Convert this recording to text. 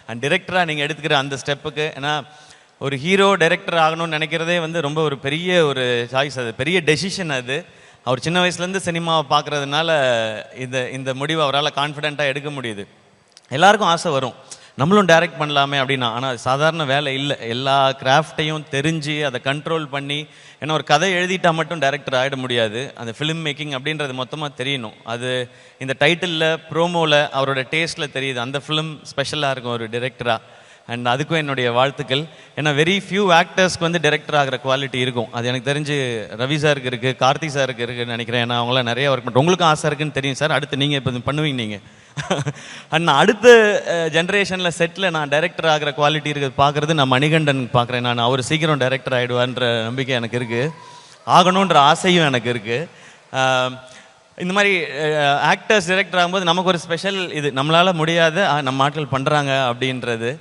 And டிரெக்டராக நீங்கள் எடுத்துக்கிற அந்த ஸ்டெப்புக்கு, ஏன்னா ஒரு ஹீரோ டைரக்டர் ஆகணும்னு நினைக்கிறதே வந்து ரொம்ப ஒரு பெரிய ஒரு சாய்ஸ், அது பெரிய டெசிஷன். அது அவர் சின்ன வயசுலேருந்து சினிமாவை பார்க்குறதுனால இந்த இந்த முடிவை அவரால் கான்ஃபிடென்ட்டாக எடுக்க முடியுது. எல்லாருக்கும் ஆசை வரும், நம்மளும் டைரக்ட் பண்ணலாமே அப்படின்னா. ஆனால் அது சாதாரண வேலை இல்லை. எல்லா கிராஃப்டையும் தெரிஞ்சு அதை கண்ட்ரோல் பண்ணி, ஏன்னா ஒரு கதை எழுதிட்டா மட்டும் டைரக்டர் ஆகிட முடியாது. அந்த ஃபிலிம் மேக்கிங் அப்படின்றது மொத்தமாக தெரியணும். அது இந்த டைட்டிலில் ப்ரோமோவில் அவரோட டேஸ்ட்டில் தெரியுது. அந்த ஃபிலிம் ஸ்பெஷலாக இருக்கும் ஒரு டிரெக்டராக. அண்ட் அதுக்கும் என்னுடைய வாழ்த்துக்கள். ஏன்னா வெரி ஃபியூ ஆக்டர்ஸ்க்கு வந்து டைரக்டர் ஆகிற குவாலிட்டி இருக்கும். அது எனக்கு தெரிஞ்சு ரவி சாருக்கு இருக்குது, கார்த்தி சாருக்கு இருக்குன்னு நினைக்கிறேன். ஏன்னா அவங்களாம் நிறைய ஒர்க் பண்ணுறோம். உங்களுக்கும் ஆசை இருக்குன்னு தெரியும் சார். அடுத்து நீங்கள் இப்போ பண்ணுவீங்க நீங்கள். அண்ட் அடுத்த ஜென்ரேஷனில் செட்டில் நான் டைரக்டர் ஆகிற குவாலிட்டி இருக்குது பார்க்குறது நான் மணிகண்டன் பார்க்குறேன். நான் அவர் சீக்கிரம் டைரக்டர் ஆகிடுவான்ற நம்பிக்கை எனக்கு இருக்குது, ஆகணுன்ற ஆசையும் எனக்கு இருக்குது. இந்த மாதிரி ஆக்டர்ஸ் டைரக்டர் ஆகும்போது நமக்கு ஒரு ஸ்பெஷல் இது, நம்மளால் முடியாத நம்ம ஆட்கள் பண்ணுறாங்க அப்படின்றது.